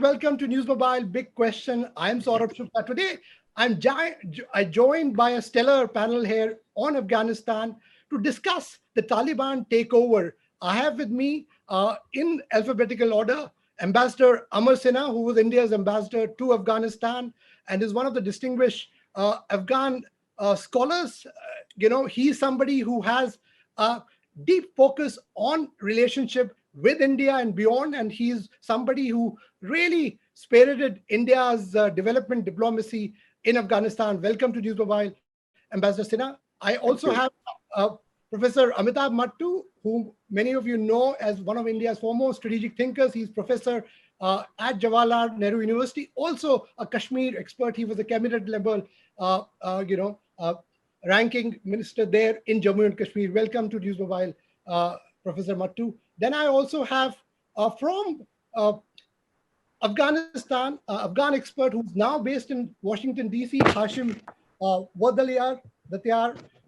welcome to NewsMobile Big Question. I'm Saurabh Shukla. Today, I'm joined by a stellar panel here on Afghanistan to discuss the Taliban takeover. I have with me, in alphabetical order, Ambassador Amar Sinha, who was India's ambassador to Afghanistan and is one of the distinguished Afghan scholars. He's somebody who has a deep focus on relationship with India and beyond, and he's somebody who really spearheaded India's development diplomacy in Afghanistan. Welcome to News Mobile, Ambassador Sinha. I Thank also you. have Professor Amitabh Mattoo, whom many of you know as one of India's foremost strategic thinkers. He's professor at Jawaharlal Nehru University, also a Kashmir expert. He was a cabinet level, uh, uh, you know, uh, ranking minister there in Jammu and Kashmir. Welcome to News Mobile, Professor Mattoo. Then I also have from Afghanistan, Afghan expert who's now based in Washington, D.C., Hashim Wahdatyar,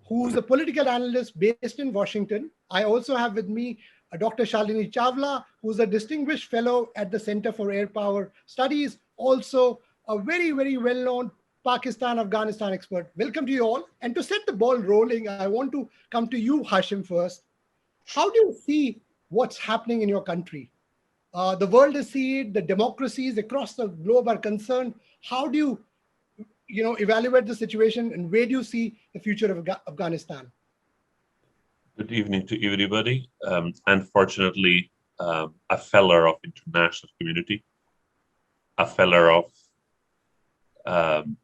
who's a political analyst based in Washington. I also have with me Dr. Shalini Chawla, who's a distinguished fellow at the Center for Airpower Studies, also a very, very well-known Pakistan, Afghanistan expert. Welcome to you all. And to set the ball rolling, I want to come to you, Hashim, first. How do you see what's happening in your country? The world is seeing, the democracies across the globe are concerned. How do you evaluate the situation, and where do you see the future of Afghanistan? Good evening to everybody. Unfortunately, a failure of international community, a failure of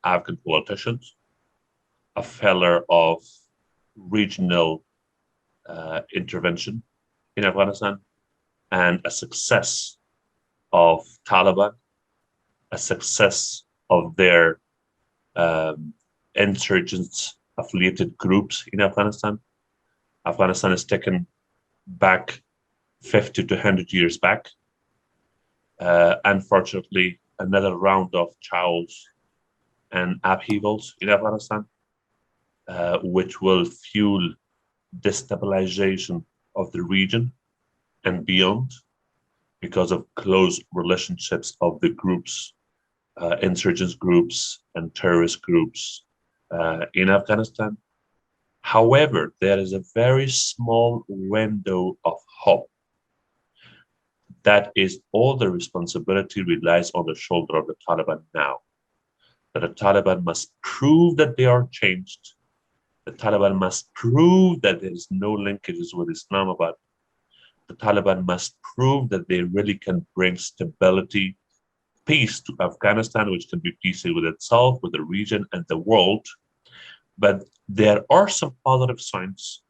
Afghan politicians, a failure of regional intervention in Afghanistan, and a success of Taliban, a success of their insurgents affiliated groups in Afghanistan. Afghanistan is taken back 50 to 100 years back. Unfortunately, another round of chaos and upheavals in Afghanistan, which will fuel destabilization of the region and beyond because of close relationships of the groups, insurgents groups and terrorist groups in Afghanistan. However, there is a very small window of hope. That is, all the responsibility relies on the shoulder of the Taliban now. That the Taliban must prove that they are changed. The Taliban must prove that there is no linkages with Islamabad. The Taliban must prove that they really can bring stability, peace to Afghanistan, which can be peaceful with itself, with the region and the world. But there are some positive signs,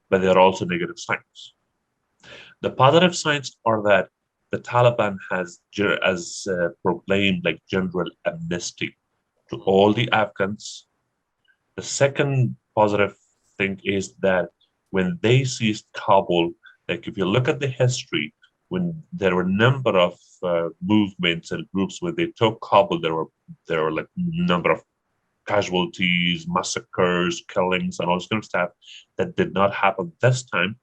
but there are also negative signs. The positive signs are that the Taliban has proclaimed like general amnesty to all the Afghans. The second positive thing is that when they seized Kabul, like if you look at the history, when there were a number of movements and groups when they took Kabul, there were like a number of casualties, massacres, killings, and all this kind of stuff that did not happen this time.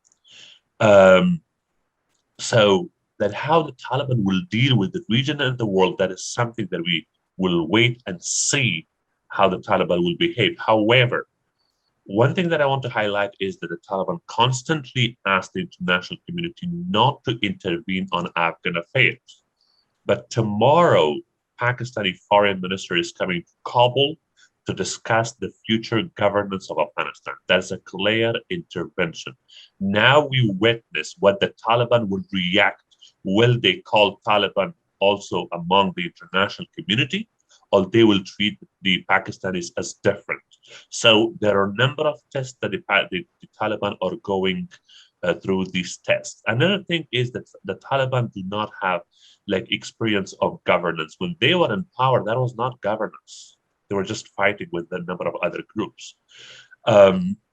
So that how the Taliban will deal with the region and the world, that is something that we will wait and see how the Taliban will behave. However, one thing that I want to highlight is that the Taliban constantly asked the international community not to intervene on Afghan affairs. But tomorrow, Pakistani foreign minister is coming to Kabul to discuss the future governance of Afghanistan. That's a clear intervention. Now we witness what the Taliban will react. Will they call Taliban also among the international community, or they will treat the Pakistanis as different? So there are a number of tests that the Taliban are going through these tests. Another thing is that the Taliban do not have like experience of governance. When they were in power, that was not governance. They were just fighting with a number of other groups.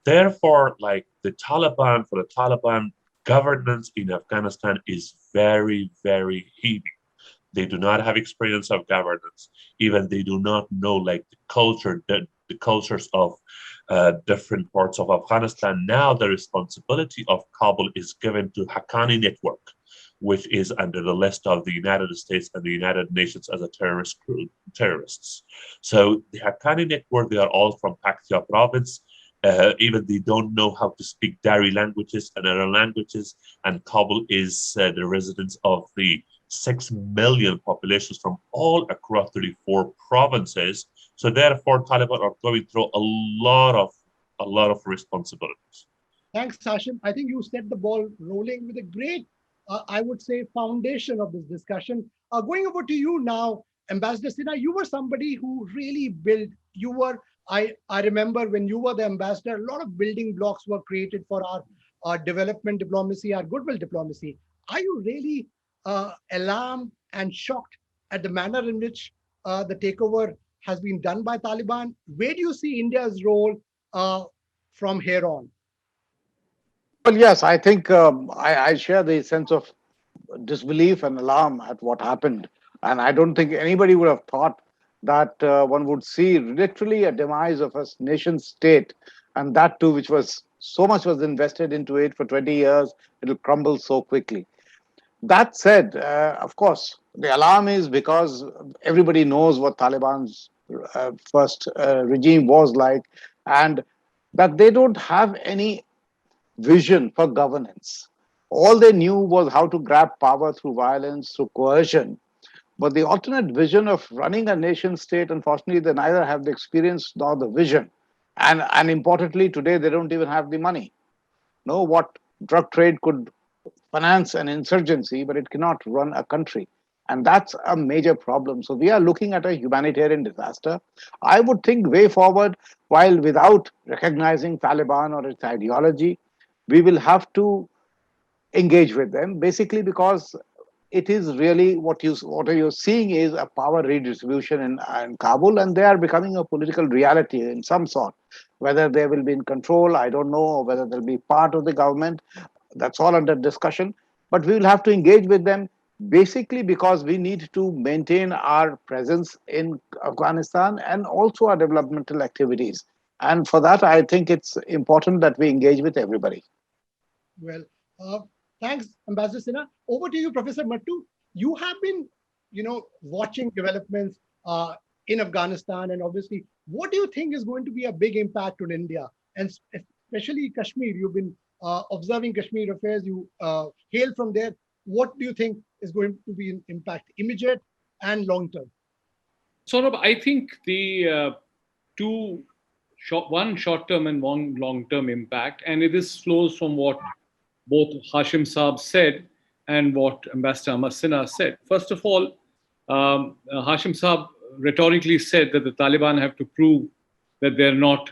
Therefore, like for the Taliban, governance in Afghanistan is very, very heavy. They do not have experience of governance. Even they do not know like the cultures of different parts of Afghanistan. Now the responsibility of Kabul is given to Haqqani network, which is under the list of the United States and the United Nations as a terrorists. So the Haqqani network, they are all from Paktia province. Even they don't know how to speak Dari languages and other languages. And Kabul is the residence of the 6 million populations from all across 34 provinces. So therefore, Taliban are going through a lot of responsibilities. Thanks, Hashim. I think you set the ball rolling with a great, I would say, foundation of this discussion. Going over to you now, Ambassador Sinha, you were somebody who really built, I remember when you were the ambassador, a lot of building blocks were created for our development diplomacy, our goodwill diplomacy. Are you really alarmed and shocked at the manner in which the takeover has been done by Taliban? Where do you see India's role from here on? Well, yes, I think I share the sense of disbelief and alarm at what happened. And I don't think anybody would have thought that one would see literally a demise of a nation state, and that too, which was so much was invested into it for 20 years, it'll crumble so quickly. That said, of course, the alarm is because everybody knows what Taliban's first regime was like, and that they don't have any vision for governance. All they knew was how to grab power through violence, through coercion. But the alternate vision of running a nation state, unfortunately, they neither have the experience nor the vision. And importantly, today they don't even have the money. Know what drug trade could finance an insurgency, but it cannot run a country. And that's a major problem. So we are looking at a humanitarian disaster. I would think way forward, while without recognizing Taliban or its ideology, we will have to engage with them, basically because it is really what you're seeing is a power redistribution in Kabul, and they are becoming a political reality in some sort. Whether they will be in control, I don't know, or whether they'll be part of the government, that's all under discussion. But we will have to engage with them basically because we need to maintain our presence in Afghanistan and also our developmental activities. And for that, I think it's important that we engage with everybody. Well, thanks, Ambassador Sinha. Over to you, Professor Mattoo. You have been, watching developments in Afghanistan, and obviously, what do you think is going to be a big impact on India, and especially Kashmir? You've been observing Kashmir affairs. You hail from there. What do you think is going to be an impact, immediate and long term? Saurabh, I think the one short term and one long term impact, and this flows from what both Hashim Saab said and what Ambassador Amar Sinha said. First of all, Hashim Saab rhetorically said that the Taliban have to prove that they're not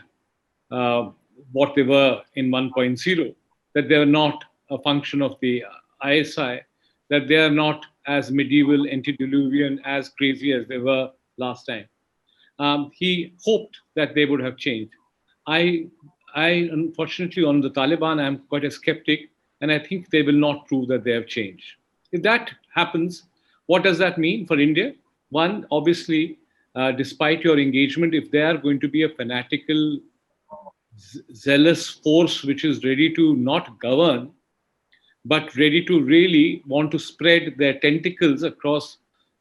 what they were in 1.0, that they're not a function of the ISI, that they are not as medieval, antediluvian, as crazy as they were last time. He hoped that they would have changed. I unfortunately, on the Taliban, I'm quite a skeptic, and I think they will not prove that they have changed. If that happens, what does that mean for India? One, obviously, despite your engagement, if they are going to be a fanatical, zealous force which is ready to not govern, but ready to really want to spread their tentacles across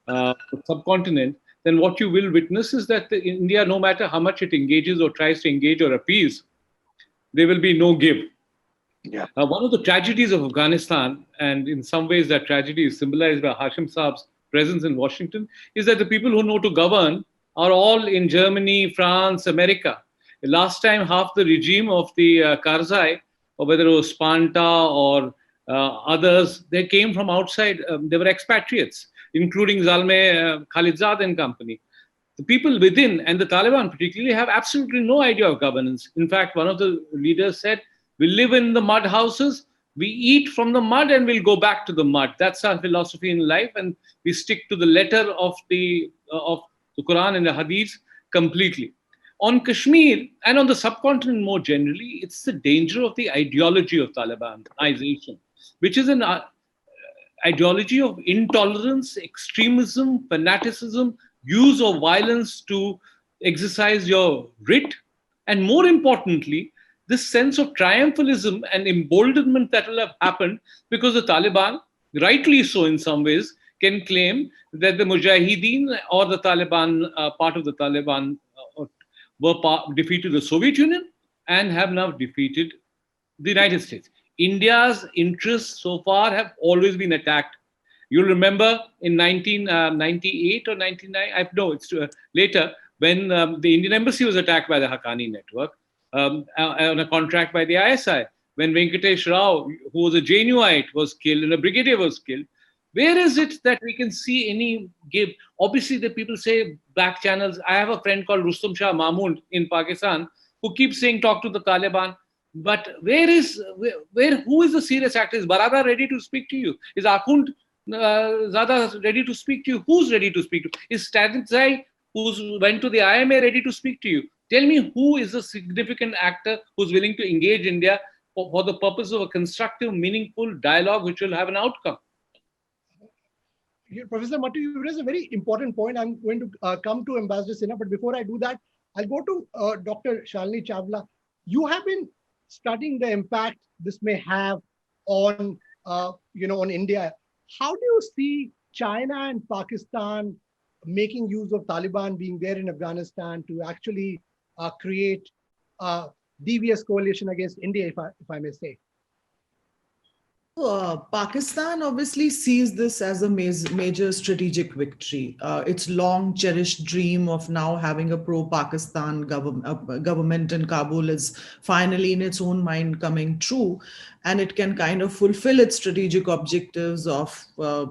the subcontinent, then what you will witness is that India, no matter how much it engages or tries to engage or appease, there will be no give. Yeah. One of the tragedies of Afghanistan, and in some ways that tragedy is symbolized by Hashim Saab's presence in Washington, is that the people who know to govern are all in Germany, France, America. Last time, half the regime of the Karzai, or whether it was Spanta or others, they came from outside. They were expatriates, including Zalmay Khalilzad and company. The people within, and the Taliban particularly, have absolutely no idea of governance. In fact, one of the leaders said, we live in the mud houses, we eat from the mud, and we'll go back to the mud. That's our philosophy in life, and we stick to the letter of the Quran and the Hadith completely. On Kashmir and on the subcontinent more generally, it's the danger of the ideology of Talibanization, which is an ideology of intolerance, extremism, fanaticism, use of violence to exercise your writ, and more importantly, this sense of triumphalism and emboldenment that will have happened because the Taliban rightly so in some ways, can claim that the Mujahideen or the Taliban, part of the Taliban, defeated the Soviet Union and have now defeated the United States. India's interests so far have always been attacked. You'll remember in 1998 or 99, no, it's later, when the Indian embassy was attacked by the Haqqani network on a contract by the ISI, when Venkatesh Rao, who was a JNUite, was killed and a brigadier was killed. Where is it that we can see any give? Obviously, the people say back channels. I have a friend called Rustam Shah Mahmood in Pakistan who keeps saying talk to the Taliban. But who is the serious actor? Is Barada ready to speak to you? Is Akhund Zada ready to speak to you? Who's ready to speak to you? Is Stanitzai, who went to the IMA, ready to speak to you? Tell me who is the significant actor who's willing to engage India for the purpose of a constructive, meaningful dialogue which will have an outcome. Professor Mattoo, you raised a very important point. I'm going to come to Ambassador Sinha, but before I do that, I'll go to Dr. Shalini Chawla. You have been studying the impact this may have on, on India. How do you see China and Pakistan making use of Taliban being there in Afghanistan to actually create a devious coalition against India, if I may say? Pakistan obviously sees this as a major strategic victory. Its long cherished dream of now having a pro-Pakistan government in Kabul is finally in its own mind coming true. And it can kind of fulfill its strategic objectives of, a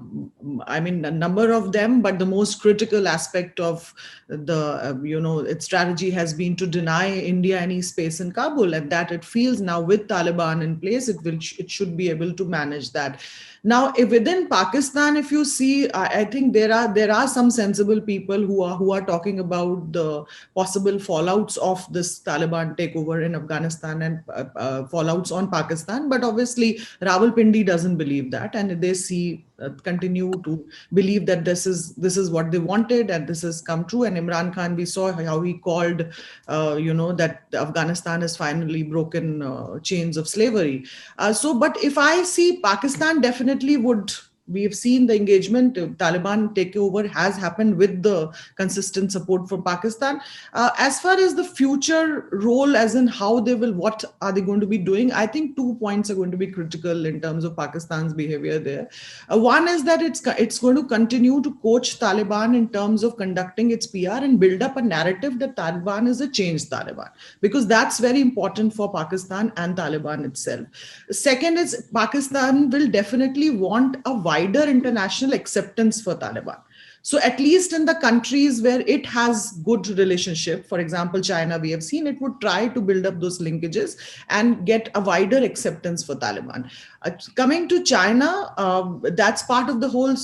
number of them, but the most critical aspect of its strategy has been to deny India any space in Kabul, and that it feels now with Taliban in place, it should be able to manage that. Now, within Pakistan, if you see, I think there are some sensible people who are talking about the possible fallouts of this Taliban takeover in Afghanistan and fallouts on Pakistan. But obviously, Rawalpindi doesn't believe that, and they continue to believe that this is what they wanted and this has come true. And Imran Khan, we saw how he called, that Afghanistan has finally broken chains of slavery. But if I see Pakistan definitely we have seen the engagement. Taliban takeover has happened with the consistent support from Pakistan. As far as the future role, as in how what are they going to be doing, I think 2 points are going to be critical in terms of Pakistan's behavior there. One is that it's going to continue to coach Taliban in terms of conducting its PR and build up a narrative that Taliban is a changed Taliban, because that's very important for Pakistan and Taliban itself. Second is Pakistan will definitely want a wider international acceptance for Taliban. So at least in the countries where it has good relationship, for example, China, we have seen it would try to build up those linkages and get a wider acceptance for Taliban. Coming to China, that's part of the whole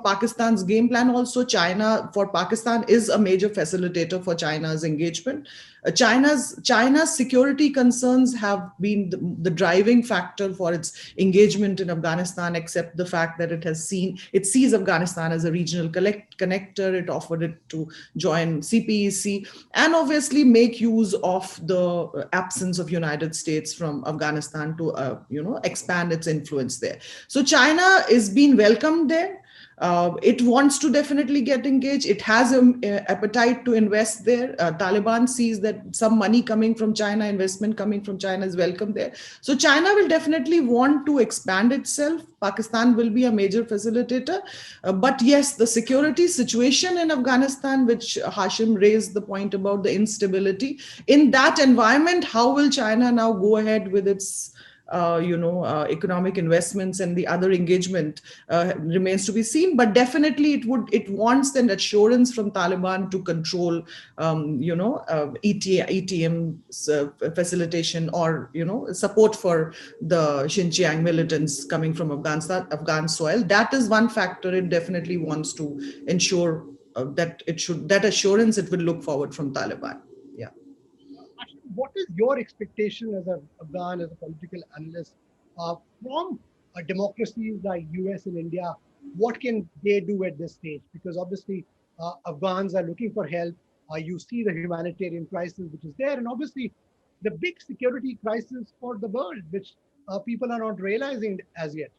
Pakistan's game plan. Also, for Pakistan is a major facilitator for China's engagement. China's security concerns have been the driving factor for its engagement in Afghanistan, except the fact that it sees Afghanistan as a regional connector. It offered it to join CPEC and obviously make use of the absence of United States from Afghanistan to expand its influence there. So China is being welcomed there. It wants to definitely get engaged. It has an appetite to invest there. Taliban sees that some money coming from China, investment coming from China is welcome there. So China will definitely want to expand itself. Pakistan will be a major facilitator. But yes, the security situation in Afghanistan, which Hashim raised the point about the instability, in that environment, how will China now go ahead with its economic investments and the other engagement remains to be seen. But definitely it wants an assurance from Taliban to control, ETM facilitation or, support for the Xinjiang militants coming from Afghan soil. That is one factor it definitely wants to ensure that assurance it will look forward from Taliban. Yeah. What is your expectation as an Afghan, as a political analyst, from democracies like US and India? What can they do at this stage? Because obviously Afghans are looking for help. You see the humanitarian crisis which is there, and obviously the big security crisis for the world, which people are not realizing as yet.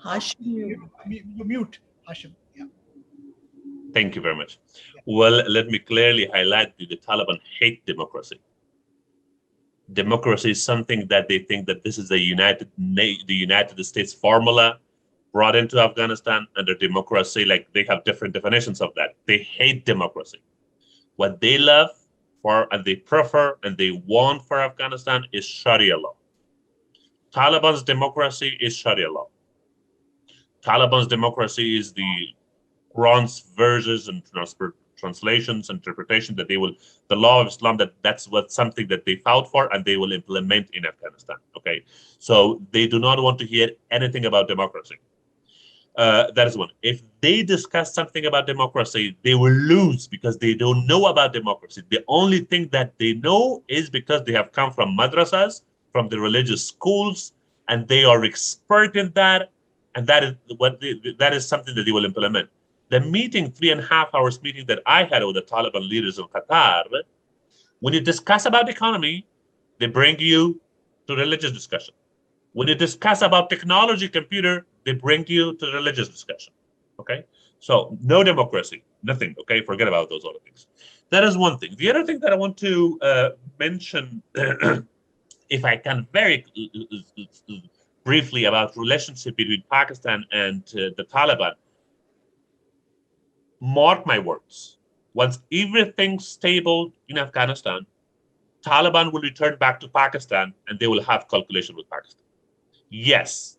Hashim, You mute, Hashim. Yeah. Thank you very much. Well, let me clearly highlight the Taliban hate democracy. Democracy is something that they think that this is the United States formula brought into Afghanistan under democracy. Like they have different definitions of that. They hate democracy. What they love for and they prefer and they want for Afghanistan is Sharia law. Taliban's democracy is Sharia law. Taliban's democracy is the Quran's verses and translations, interpretation that they will, the law of Islam, that's what something that they fought for and they will implement in Afghanistan. Okay, so they do not want to hear anything about democracy. That is one. If they discuss something about democracy, they will lose because they don't know about democracy. The only thing that they know is because they have come from madrasas, from the religious schools, and they are expert in that. And that is something that they will implement. The meeting, 3.5 hours meeting that I had with the Taliban leaders in Qatar, when you discuss about economy, they bring you to religious discussion. When you discuss about technology, computer, they bring you to religious discussion. Okay, so no democracy, nothing. Okay, forget about those other things. That is one thing. The other thing that I want to mention, if I can, very briefly about relationship between Pakistan and the Taliban. Mark my words. Once everything's stable in Afghanistan, Taliban will return back to Pakistan and they will have calculation with Pakistan. Yes,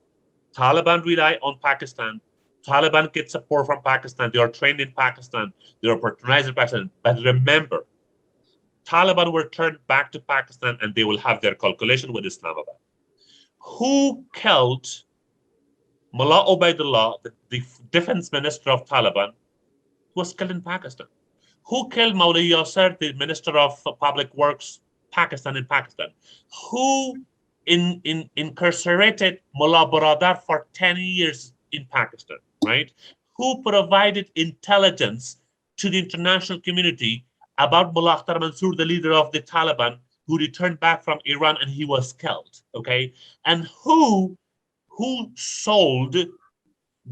Taliban rely on Pakistan. Taliban get support from Pakistan. They are trained in Pakistan. They are patronized in Pakistan. But remember, Taliban will return back to Pakistan and they will have their calculation with Islamabad. Who killed Mullah Ubaidullah, the defense minister of Taliban, was killed in Pakistan? Who killed Maulana Yasser, the Minister of Public Works, Pakistan in Pakistan? Who incarcerated Mullah Baradar for 10 years in Pakistan, right? Who provided intelligence to the international community about Mullah Akhtar Mansour, the leader of the Taliban, who returned back from Iran and he was killed, okay? And who sold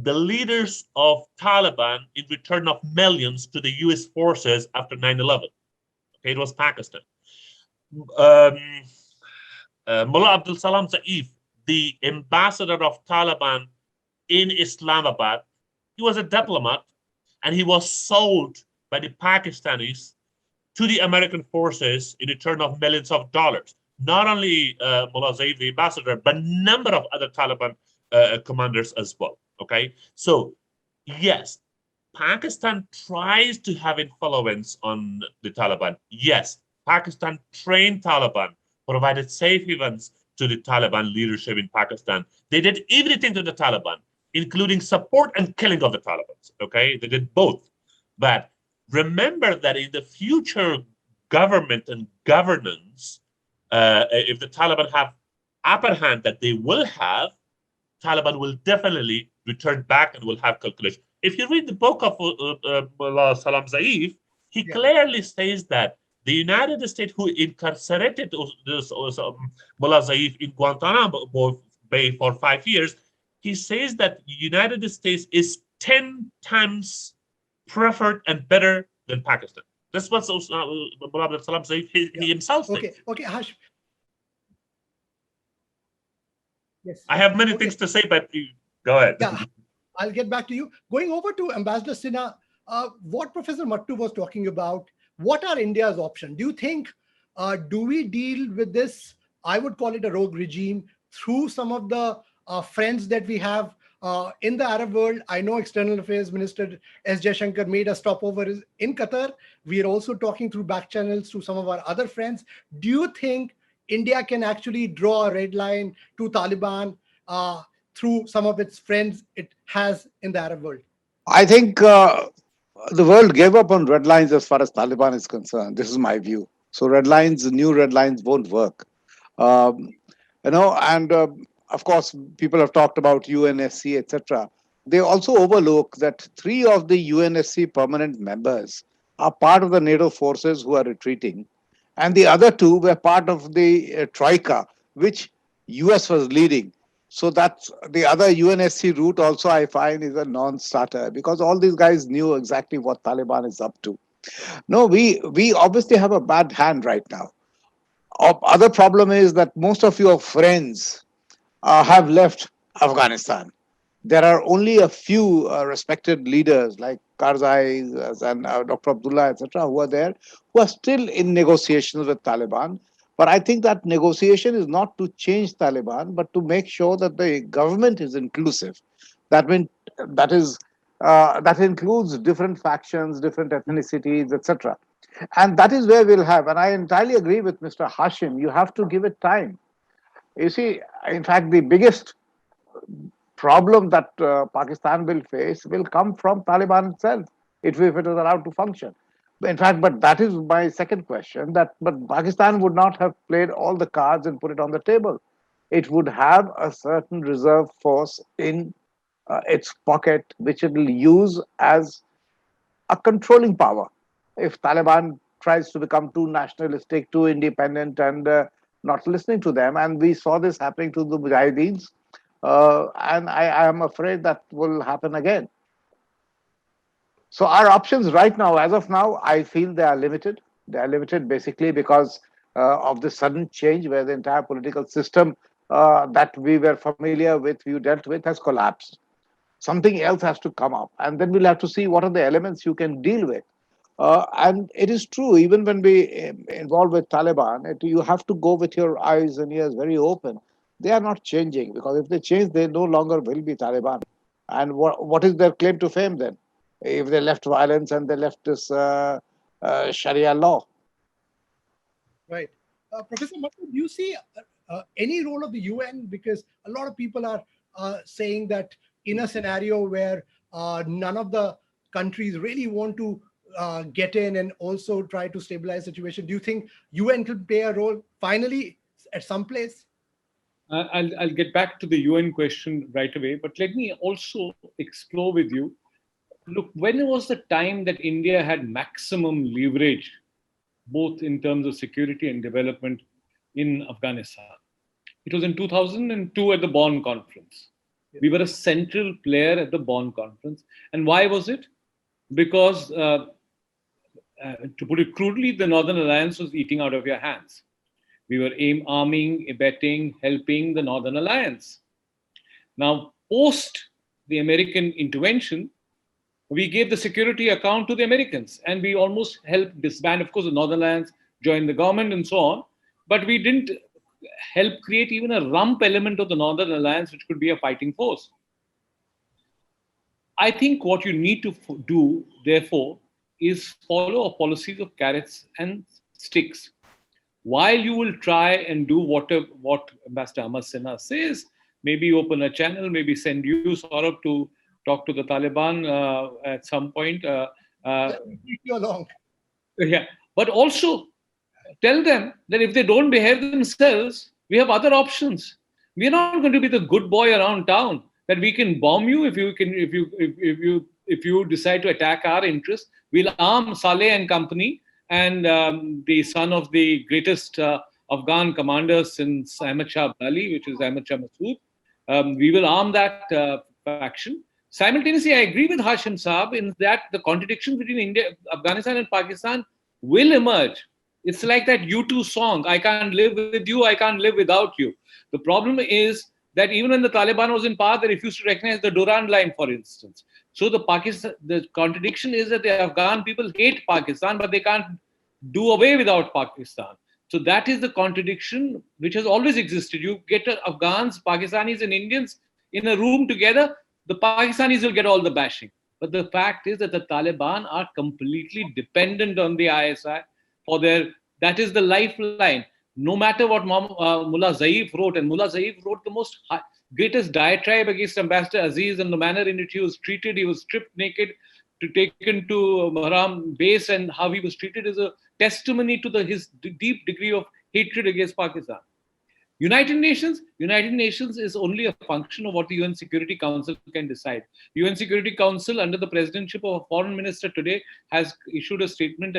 the leaders of Taliban in return of millions to the US forces after 9/11. Okay, it was Pakistan. Mullah Abdul Salam Zaif, the ambassador of Taliban in Islamabad, he was a diplomat and he was sold by the Pakistanis to the American forces in return of millions of dollars. Not only Mullah Zaif, the ambassador, but a number of other Taliban commanders as well. Okay, so yes, Pakistan tries to have influence on the Taliban. Yes, Pakistan trained Taliban, provided safe havens to the Taliban leadership in Pakistan. They did everything to the Taliban, including support and killing of the Taliban. Okay, they did both. But remember that in the future government and governance, if the Taliban have upper hand that they will have, Taliban will definitely return back and will have calculation. If you read the book of Mullah Salam Zaif, he clearly says that the United States, who incarcerated Mullah Zaif in Guantanamo Bay for 5 years, he says that the United States is 10 times preferred and better than Pakistan. That's what Mullah Salam Zaif he himself says. Okay, Hashim. Yes. I have many things to say, but go ahead. Yeah, I'll get back to you. Going over to Ambassador Sinha, what Professor Mattoo was talking about, what are India's options? Do you think, do we deal with this, I would call it a rogue regime, through some of the friends that we have in the Arab world? I know External Affairs Minister S. Jaishankar made a stopover in Qatar. We are also talking through back channels to some of our other friends. Do you think India can actually draw a red line to Taliban through some of its friends it has in the Arab world? I think the world gave up on red lines as far as Taliban is concerned. This is my view. So red lines, new red lines won't work. And of course, people have talked about UNSC, etc. They also overlook that 3 of the UNSC permanent members are part of the NATO forces who are retreating. And the other 2 were part of the Troika, which US was leading. So that's the other UNSC route also I find is a non-starter, because all these guys knew exactly what Taliban is up to. No, we obviously have a bad hand right now. Other problem is that most of your friends have left Afghanistan. There are only a few respected leaders like Karzai and Dr. Abdullah, etc., who are there, who are still in negotiations with Taliban. But I think that negotiation is not to change Taliban, but to make sure that the government is inclusive. That means that is that includes different factions, different ethnicities, etc. And that is where we'll have. And I entirely agree with Mr. Hashim. You have to give it time. You see, in fact, the biggest problem that Pakistan will face will come from Taliban itself, if it is allowed to function. In fact, but that is my second question, that but Pakistan would not have played all the cards and put it on the table. It would have a certain reserve force in its pocket, which it will use as a controlling power. If Taliban tries to become too nationalistic, too independent, and not listening to them, and we saw this happening to the Mujahideens, and I am afraid that will happen again. So our options right now, as of now, I feel they are limited. They are limited basically because of the sudden change where the entire political system that we were familiar with, we dealt with, has collapsed. Something else has to come up, and then we'll have to see what are the elements you can deal with. And it is true, even when we involve with Taliban, you have to go with your eyes and ears very open. They are not changing, because if they change, they no longer will be Taliban. And what is their claim to fame then? If they left violence and they left this Sharia law. Right. Professor Mattoo, do you see any role of the UN? Because a lot of people are saying that in a scenario where none of the countries really want to get in and also try to stabilize the situation, do you think UN could play a role finally at some place? I'll get back to the UN question right away, but let me also explore with you. Look, when was the time that India had maximum leverage, both in terms of security and development in Afghanistan? It was in 2002 at the Bonn conference. We were a central player at the Bonn conference. And why was it? Because, to put it crudely, the Northern Alliance was eating out of your hands. We were arming, abetting, helping the Northern Alliance. Now, post the American intervention, we gave the security account to the Americans, and we almost helped disband. Of course, the Northern Alliance joined the government and so on, but we didn't help create even a rump element of the Northern Alliance, which could be a fighting force. I think what you need to do, therefore, is follow a policies of carrots and sticks. While you will try and do what Ambassador Amar Sinha says, maybe open a channel, maybe send you, Saurabh, to talk to the Taliban at some point. You along. Yeah, but also tell them that if they don't behave themselves, we have other options. We're not going to be the good boy around town that we can bomb you if you decide to attack our interests. We'll arm Saleh and company and the son of the greatest Afghan commander since Ahmad Shah Abdali, which is Ahmad Shah Massoud. We will arm that faction. Simultaneously, I agree with Hashim Saab in that the contradictions between India, Afghanistan and Pakistan will emerge. It's like that U2 song, I can't live with you, I can't live without you. The problem is that even when the Taliban was in power, they refused to recognize the Durand line, for instance. So the contradiction is that the Afghan people hate Pakistan, but they can't do away without Pakistan. So that is the contradiction which has always existed. You get Afghans, Pakistanis and Indians in a room together, the Pakistanis will get all the bashing. But the fact is that the Taliban are completely dependent on the ISI for that is the lifeline. No matter what Mullah Zaif wrote, and Mullah Zaif wrote the greatest diatribe against Ambassador Aziz and the manner in which he was treated. He was stripped naked, taken to Maram base, and how he was treated is a testimony to his deep degree of hatred against Pakistan. United Nations is only a function of what the UN Security Council can decide. The UN Security Council, under the presidency of a foreign minister today, has issued a statement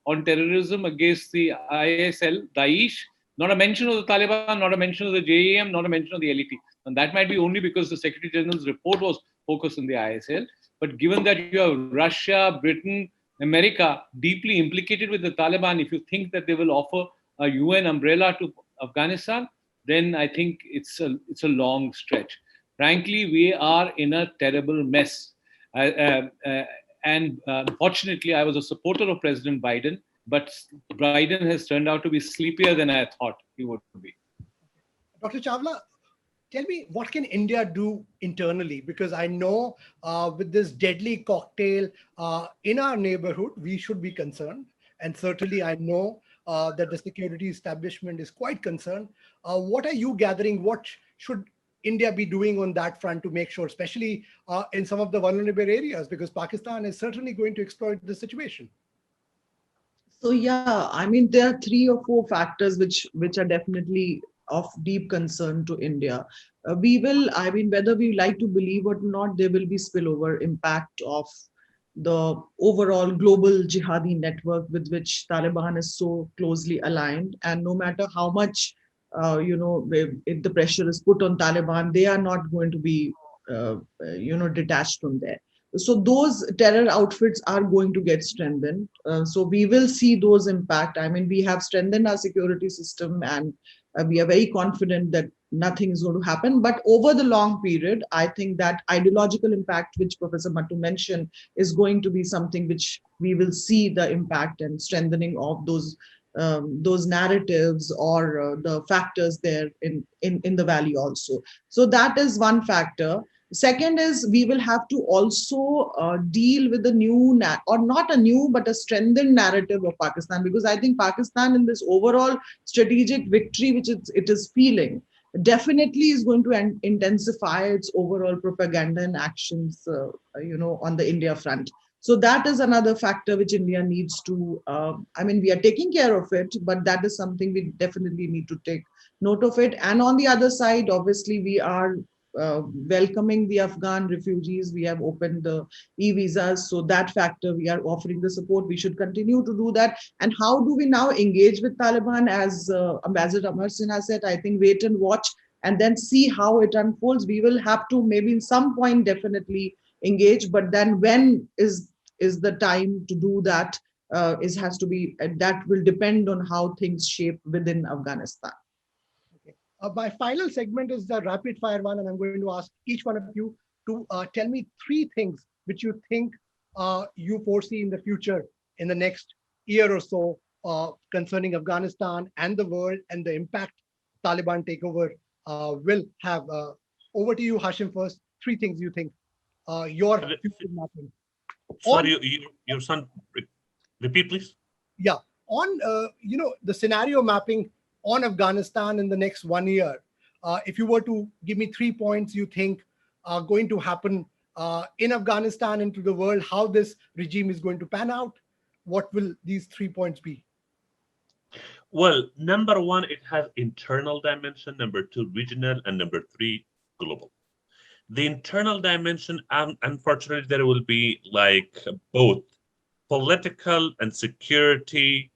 on terrorism against the ISL, Daesh, Not a mention of the Taliban, not a mention of the JEM, not a mention of the LET. And that might be only because the Secretary General's report was focused on the ISL. But given that you have Russia, Britain, America deeply implicated with the Taliban, if you think that they will offer a UN umbrella to Afghanistan, then I think it's a long stretch. Frankly, we are in a terrible mess. And fortunately, I was a supporter of President Biden, but Biden has turned out to be sleepier than I thought he would be. Dr. Chawla, tell me, what can India do internally? Because I know with this deadly cocktail in our neighborhood, we should be concerned. And certainly I know that the security establishment is quite concerned. What are you gathering? What should India be doing on that front to make sure, especially in some of the vulnerable areas, because Pakistan is certainly going to exploit the situation? So yeah, I mean, there are 3 or 4 factors which are definitely of deep concern to India. We will, I mean, whether we like to believe or not, there will be spillover impact of the overall global jihadi network with which Taliban is so closely aligned. And no matter how much, if the pressure is put on Taliban, they are not going to be, detached from there. So those terror outfits are going to get strengthened. So we will see those impact. I mean, we have strengthened our security system, and we are very confident that nothing is going to happen. But over the long period, I think that ideological impact, which Professor Mattoo mentioned, is going to be something which we will see the impact and strengthening of those narratives or the factors there in the valley also. So that is one factor. Second is we will have to also deal with the new, or not a new, but a strengthened narrative of Pakistan, because I think Pakistan in this overall strategic victory, which it is feeling, definitely is going to intensify its overall propaganda and actions, on the India front. So that is another factor which India needs to, we are taking care of it, but that is something we definitely need to take note of it. And on the other side, obviously, we are welcoming the Afghan refugees. We have opened the e-visas. So that factor, we are offering the support. We should continue to do that. And how do we now engage with Taliban? As Ambassador Amar Sinha said, I think wait and watch and then see how it unfolds. We will have to maybe in some point definitely engage, but then when is the time to do that has to be, that will depend on how things shape within Afghanistan. My final segment is the rapid fire one, and I'm going to ask each one of you to tell me 3 things which you think you foresee in the future in the next year or so concerning Afghanistan and the world and the impact Taliban takeover will have. Over to you, Hashim, first. 3 things you think your future mapping. Sorry, your son, repeat, please. Yeah, on the scenario mapping on Afghanistan in the next 1 year, if you were to give me 3 points you think are going to happen in Afghanistan and to the world, how this regime is going to pan out, what will these 3 points be? Well, number 1, it has internal dimension. Number 2, regional, and number 3, global. The internal dimension, unfortunately, there will be like both political and security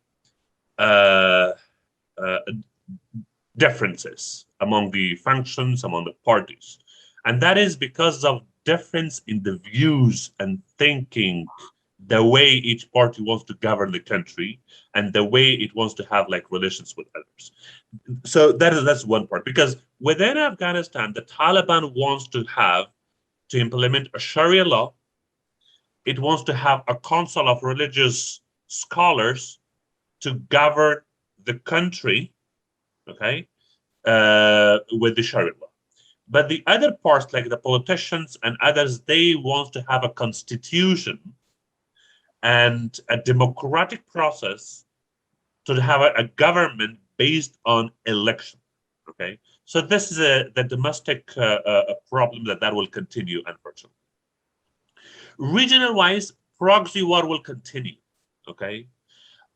differences among the functions, among the parties. And that is because of difference in the views and thinking, the way each party wants to govern the country and the way it wants to have like relations with others. So that's one part, because within Afghanistan, the Taliban wants to implement a Sharia law. It wants to have a council of religious scholars to govern the country, okay, with the Sharia law. But the other parts, like the politicians and others, they want to have a constitution and a democratic process to have a government based on election, okay? So this is the domestic problem that will continue, unfortunately. Regional-wise, proxy war will continue, okay?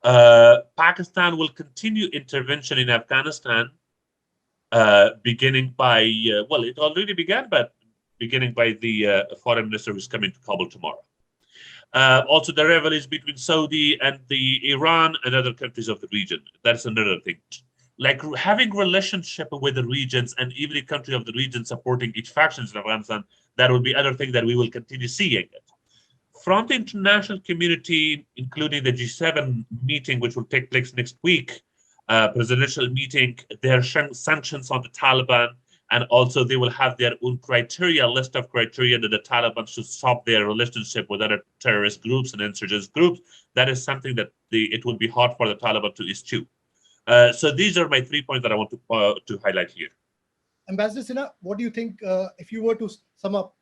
Pakistan will continue intervention in Afghanistan, beginning by, well, it already began, but beginning by the foreign minister who's coming to Kabul tomorrow. Also, the rivalries between Saudi and the Iran and other countries of the region. That's another thing. like having relationship with the regions and every country of the region supporting each faction in Afghanistan, that will be other thing that we will continue seeing it. From the international community, including the G7 meeting, which will take place next week, presidential meeting, there are sanctions on the Taliban, and also they will have their own criteria, list of criteria that the Taliban should stop their relationship with other terrorist groups and insurgent groups. That is something that it will be hard for the Taliban to eschew. So these are my 3 points that I want to highlight here. Ambassador Sinha, what do you think if you were to sum up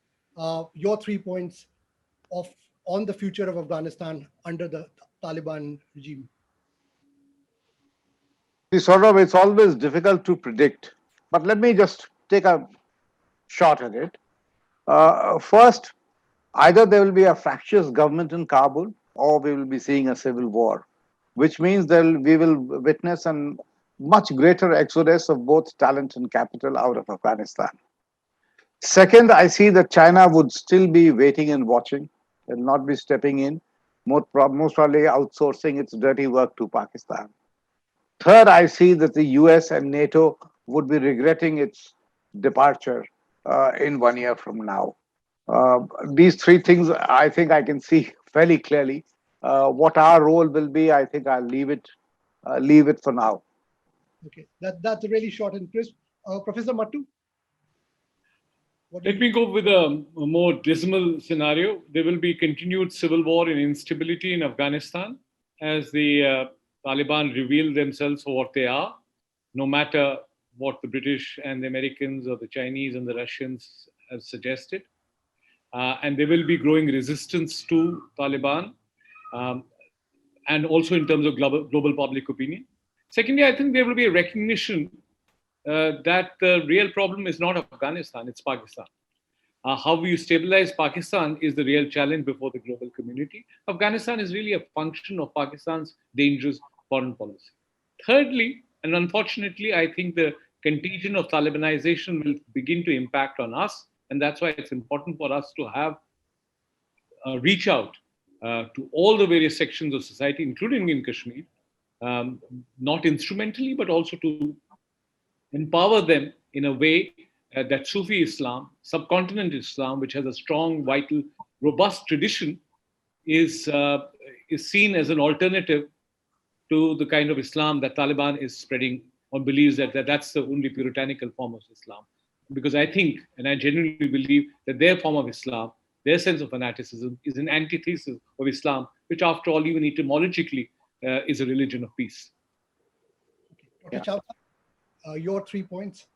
your 3 points on the future of Afghanistan under the Taliban regime? See, Saurabh, it's always difficult to predict, but let me just take a shot at it. First, either there will be a fractious government in Kabul, or we will be seeing a civil war, which means we will witness a much greater exodus of both talent and capital out of Afghanistan. Second, I see that China would still be waiting and watching, and not be stepping in, most probably outsourcing its dirty work to Pakistan. Third, I see that the US and NATO would be regretting its departure in 1 year from now. These 3 things I think I can see fairly clearly. What our role will be, I think I'll leave it for now. Okay, that's really short and crisp. Professor Mattoo? Let me go with a more dismal scenario. There will be continued civil war and instability in Afghanistan as the Taliban reveal themselves for what they are, no matter what the British and the Americans or the Chinese and the Russians have suggested. And there will be growing resistance to Taliban, and also in terms of global public opinion. Secondly, I think there will be a recognition that the real problem is not Afghanistan, it's Pakistan. How we stabilize Pakistan is the real challenge before the global community. Afghanistan is really a function of Pakistan's dangerous foreign policy. Thirdly, and unfortunately, I think the contagion of Talibanization will begin to impact on us. And that's why it's important for us to have reach out to all the various sections of society, including in Kashmir, not instrumentally, but also to empower them in a way that Sufi Islam, subcontinent Islam, which has a strong, vital, robust tradition, is seen as an alternative to the kind of Islam that Taliban is spreading, or believes that that's the only puritanical form of Islam. Because I think, and I genuinely believe, that their form of Islam, their sense of fanaticism, is an antithesis of Islam, which after all, even etymologically, is a religion of peace. Okay. Dr. Chawla, your 3 points.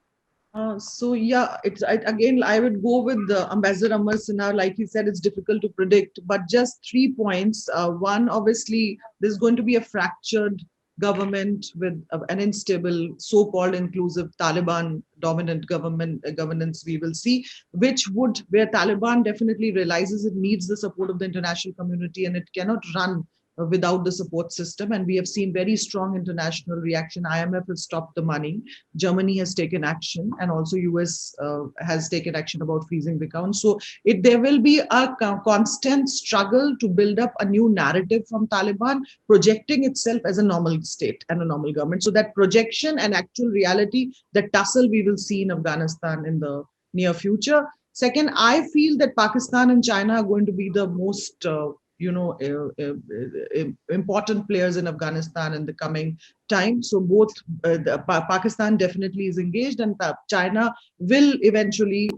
So yeah, again, I would go with the Ambassador Amar Sinha. Like he said, it's difficult to predict, but just 3 points. One, obviously, there's going to be a fractured government with an unstable, so-called inclusive Taliban dominant governance we will see, where Taliban definitely realizes it needs the support of the international community and it cannot run without the support system. And we have seen very strong international reaction. IMF has stopped the money. Germany has taken action, and also US has taken action about freezing the account. So there will be a constant struggle to build up a new narrative from Taliban, projecting itself as a normal state and a normal government. So that projection and actual reality, that tussle we will see in Afghanistan in the near future. Second, I feel that Pakistan and China are going to be the most important players in Afghanistan in the coming time. So both Pakistan definitely is engaged, and China will eventually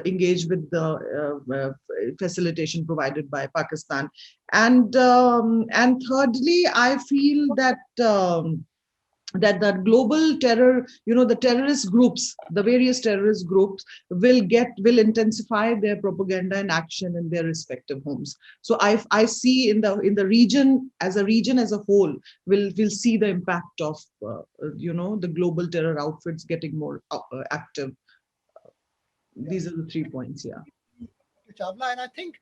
engage with the facilitation provided by Pakistan. And thirdly, I feel that that the global terror, the terrorist groups, the various terrorist groups will intensify their propaganda and action in their respective homes. So I see in the region as a whole, we'll see the impact of the global terror outfits getting more active. These are the 3 points. Yeah. Chawla, and I think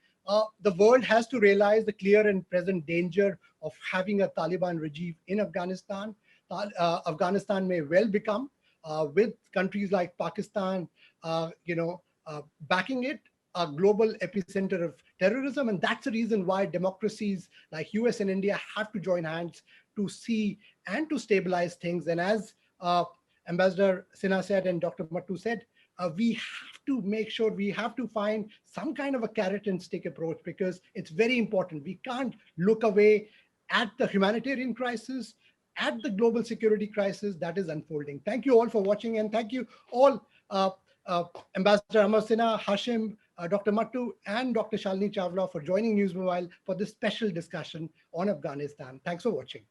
the world has to realize the clear and present danger of having a Taliban regime in Afghanistan. Afghanistan may well become, with countries like Pakistan, backing it, a global epicenter of terrorism. And that's the reason why democracies like US and India have to join hands to see and to stabilize things. And as Ambassador Sinha said and Dr. Mattoo said, we have to make sure we have to find some kind of a carrot and stick approach, because it's very important. We can't look away at the humanitarian crisis, at the global security crisis that is unfolding. Thank you all for watching, and thank you all, Ambassador Amar Sinha, Hashim, Dr. Mattoo, and Dr. Shalini Chawla for joining NewsMobile for this special discussion on Afghanistan. Thanks for watching.